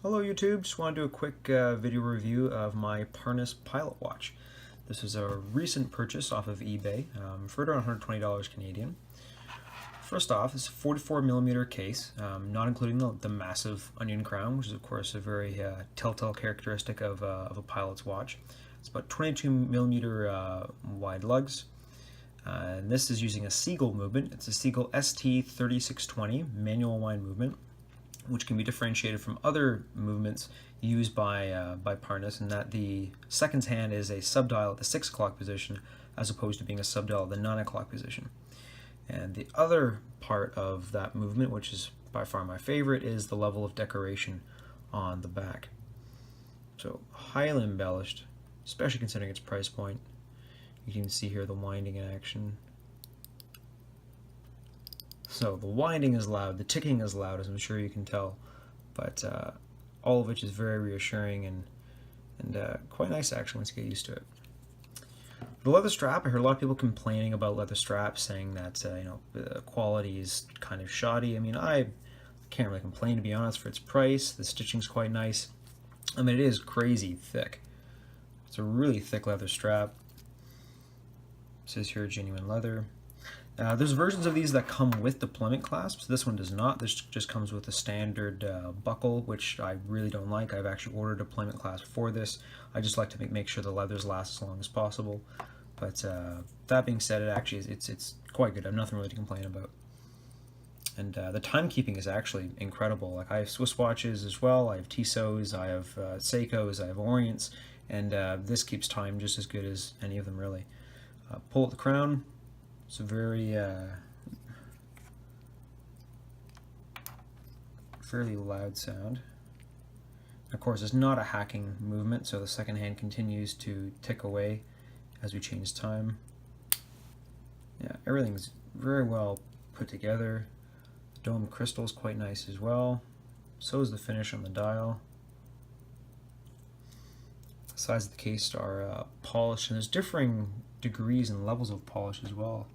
Hello YouTube, just want to do a quick video review of my Parnis pilot watch. This is a recent purchase off of eBay for around $120 Canadian. First off, it's a 44mm case, not including the massive onion crown, which is of course a very telltale characteristic of a pilot's watch. It's about 22mm wide lugs. And this is using a Seagull movement. It's a Seagull ST3620 manual wind movement, which can be differentiated from other movements used by Parnis, in that the seconds hand is a subdial at the 6 o'clock position as opposed to being a subdial at the 9 o'clock position. And the other part of that movement, which is by far my favorite, is the level of decoration on the back. So highly embellished, especially considering its price point. You can see here the winding in action. So the winding is loud, the ticking is loud, as I'm sure you can tell, but all of which is very reassuring and quite nice actually once you get used to it. The leather strap, I heard a lot of people complaining about leather straps, saying that the quality is kind of shoddy. I mean, I can't really complain, to be honest, for its price. The stitching's quite nice. I mean, it is crazy thick. It's a really thick leather strap. It says here genuine leather. There's versions of these that come with deployment clasps. This one does not. This just comes with a standard buckle, which I really don't like. I've actually ordered a deployment clasp for this. I just like to make sure the leathers last as long as possible. But that being said, it's quite good. I have nothing really to complain about. And the timekeeping is actually incredible. Like, I have Swiss watches as well. I have Tissot's, I have Seikos, I have Orients, and this keeps time just as good as any of them, really. Pull at the crown. It's a very fairly loud sound. Of course, it's not a hacking movement, so the second hand continues to tick away as we change time. Yeah, everything's very well put together. The dome crystal is quite nice as well. So is the finish on the dial. The sides of the case are polished, and there's differing degrees and levels of polish as well,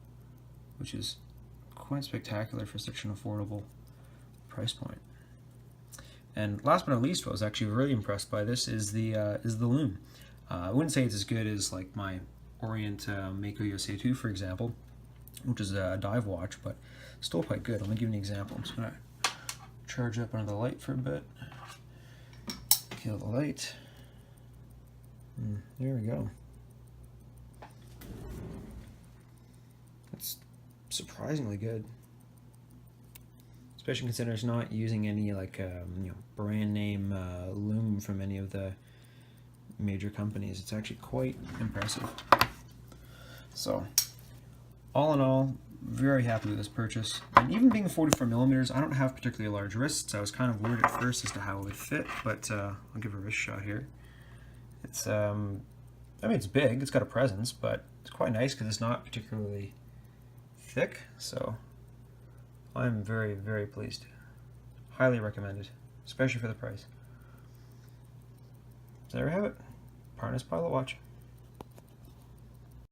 which is quite spectacular for such an affordable price point. And last but not least, what I was actually really impressed by this is the loom. I wouldn't say it's as good as like my Orient Mako Yosei 2, for example, which is a dive watch, but still quite good. Let me give you an example. I'm just gonna charge up under the light for a bit. Kill the light. There we go. It's surprisingly good, especially considering it's not using any like brand name loom from any of the major companies. It's actually quite impressive. So all in all, very happy with this purchase. And even being 44mm, I don't have particularly large wrists. I was kind of worried at first as to how it would fit, but I'll give a wrist shot here. It's I mean, it's big, it's got a presence, but it's quite nice because it's not particularly thick, so I'm very, very pleased. Highly recommended, especially for the price. So there we have it, Parnis Pilot Watch.